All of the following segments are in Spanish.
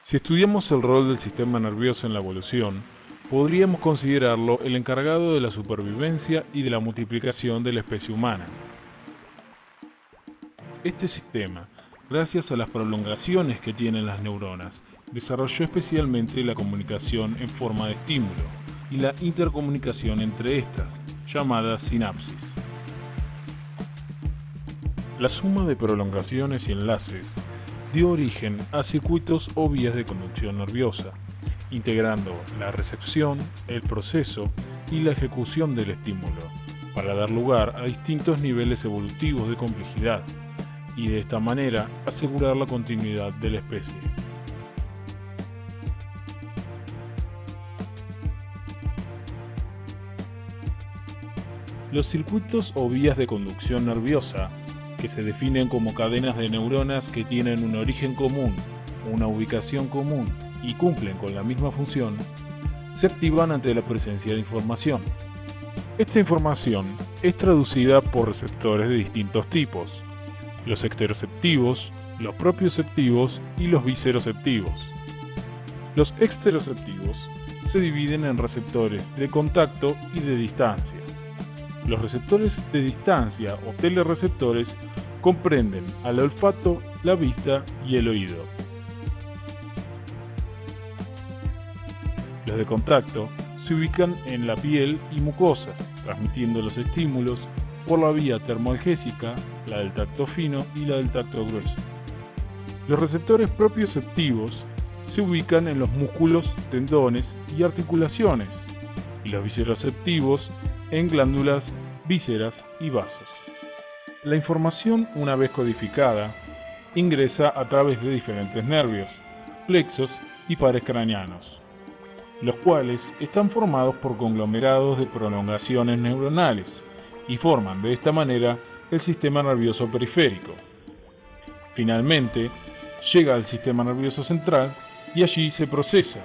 Si estudiamos el rol del sistema nervioso en la evolución, podríamos considerarlo el encargado de la supervivencia y de la multiplicación de la especie humana. Este sistema, gracias a las prolongaciones que tienen las neuronas, desarrolló especialmente la comunicación en forma de estímulo y la intercomunicación entre estas, llamada sinapsis. La suma de prolongaciones y enlaces dio origen a circuitos o vías de conducción nerviosa, integrando la recepción, el proceso y la ejecución del estímulo, para dar lugar a distintos niveles evolutivos de complejidad, y de esta manera asegurar la continuidad de la especie. Los circuitos o vías de conducción nerviosa, que se definen como cadenas de neuronas que tienen un origen común, una ubicación común y cumplen con la misma función, se activan ante la presencia de información. Esta información es traducida por receptores de distintos tipos: los exteroceptivos, los propioceptivos y los visceroceptivos. Los exteroceptivos se dividen en receptores de contacto y de distancia. Los receptores de distancia o telereceptores comprenden al olfato, la vista y el oído. Los de contacto se ubican en la piel y mucosa, transmitiendo los estímulos por la vía termoalgésica, la del tacto fino y la del tacto grueso. Los receptores propioceptivos se ubican en los músculos, tendones y articulaciones, y los visceroceptivos en glándulas, vísceras y vasos. La información, una vez codificada, ingresa a través de diferentes nervios, plexos y pares craneanos, los cuales están formados por conglomerados de prolongaciones neuronales y forman de esta manera el sistema nervioso periférico. Finalmente, llega al sistema nervioso central y allí se procesa.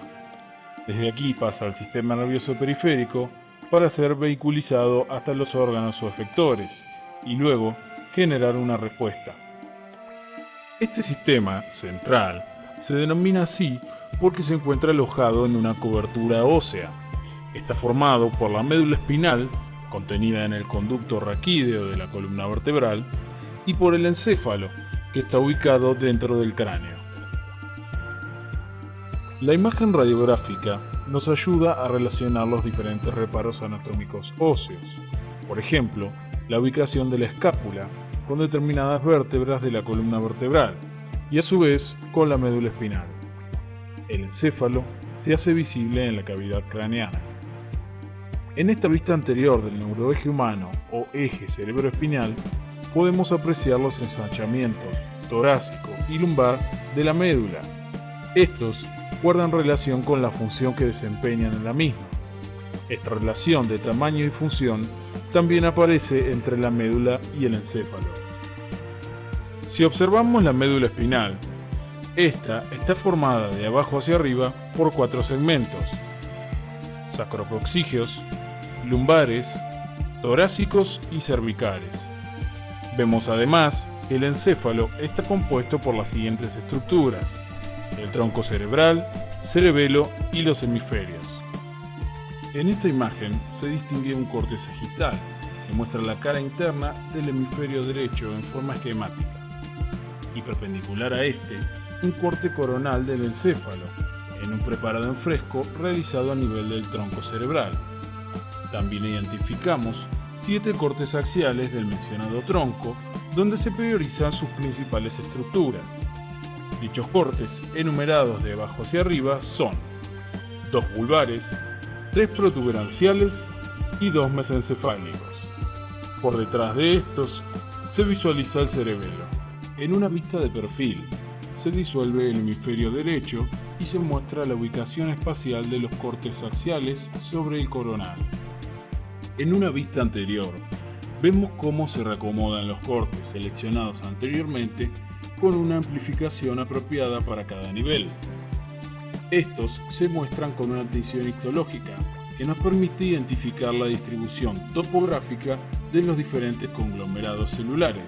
Desde aquí pasa al sistema nervioso periférico para ser vehiculizado hasta los órganos o efectores y luego generar una respuesta. Este sistema central se denomina así porque se encuentra alojado en una cobertura ósea. Está formado por la médula espinal, contenida en el conducto raquídeo de la columna vertebral, y por el encéfalo, que está ubicado dentro del cráneo. La imagen radiográfica nos ayuda a relacionar los diferentes reparos anatómicos óseos. Por ejemplo, la ubicación de la escápula con determinadas vértebras de la columna vertebral y a su vez con la médula espinal. El encéfalo se hace visible en la cavidad craneana. En esta vista anterior del neuroeje humano o eje cerebroespinal podemos apreciar los ensanchamientos torácico y lumbar de la médula. Estos guardan relación con la función que desempeñan en la misma. Esta relación de tamaño y función también aparece entre la médula y el encéfalo. Si observamos la médula espinal, esta está formada de abajo hacia arriba por 4 segmentos: sacrococcígeos, lumbares, torácicos y cervicales. Vemos además que el encéfalo está compuesto por las siguientes estructuras: el tronco cerebral, cerebelo y los hemisferios. En esta imagen se distingue un corte sagital que muestra la cara interna del hemisferio derecho en forma esquemática, y perpendicular a este, un corte coronal del encéfalo en un preparado en fresco realizado a nivel del tronco cerebral. También identificamos 7 cortes axiales del mencionado tronco, donde se priorizan sus principales estructuras. Dichos cortes, enumerados de abajo hacia arriba, son 2 vulvares, 3 protuberanciales y 2 mesencefálicos. Por detrás de estos se visualiza el cerebelo. En una vista de perfil, se disuelve el hemisferio derecho y se muestra la ubicación espacial de los cortes axiales sobre el coronal. En una vista anterior, vemos cómo se reacomodan los cortes seleccionados anteriormente con una amplificación apropiada para cada nivel. Estos se muestran con una tinción histológica que nos permite identificar la distribución topográfica de los diferentes conglomerados celulares,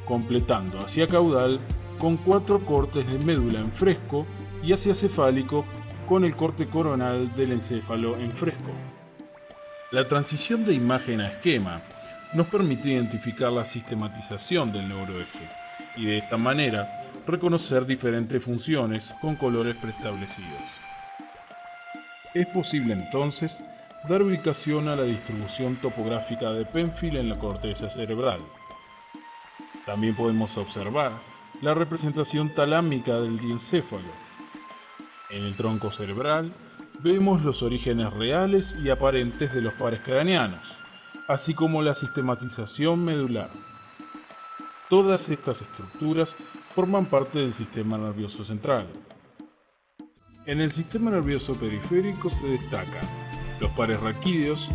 completando hacia caudal con 4 cortes de médula en fresco y hacia cefálico con el corte coronal del encéfalo en fresco. La transición de imagen a esquema nos permite identificar la sistematización del neuroeje y de esta manera reconocer diferentes funciones con colores preestablecidos. Es posible entonces dar ubicación a la distribución topográfica de Penfield en la corteza cerebral. También podemos observar la representación talámica del diencéfalo. En el tronco cerebral vemos los orígenes reales y aparentes de los pares craneanos, así como la sistematización medular. Todas estas estructuras forman parte del sistema nervioso central. En el sistema nervioso periférico se destacan los pares raquídeos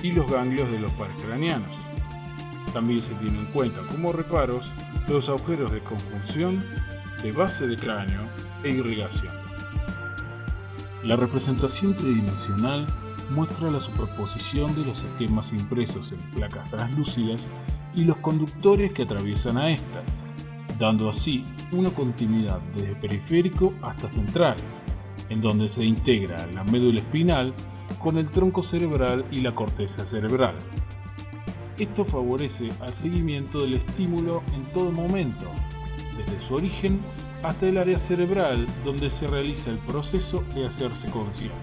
y los ganglios de los pares craneanos. También se tienen en cuenta como reparos los agujeros de conjunción, de base de cráneo e irrigación. La representación tridimensional muestra la superposición de los esquemas impresos en placas translúcidas y los conductores que atraviesan a estas, dando así una continuidad desde periférico hasta central, en donde se integra la médula espinal con el tronco cerebral y la corteza cerebral. Esto favorece al seguimiento del estímulo en todo momento, desde su origen hasta el área cerebral donde se realiza el proceso de hacerse consciente.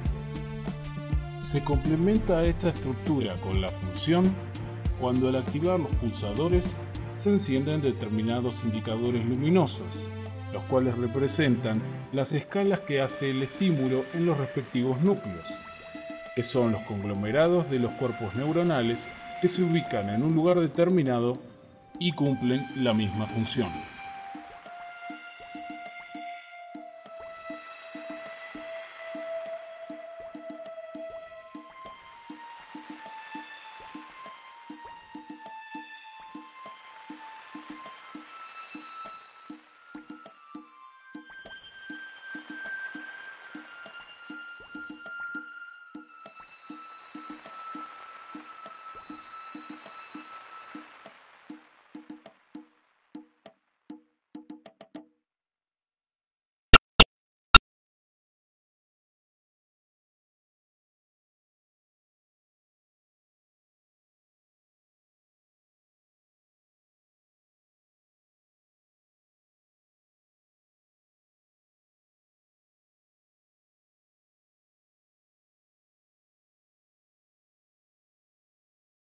Se complementa esta estructura con la función cuando al activar los pulsadores se encienden determinados indicadores luminosos, los cuales representan las escalas que hace el estímulo en los respectivos núcleos, que son los conglomerados de los cuerpos neuronales que se ubican en un lugar determinado y cumplen la misma función.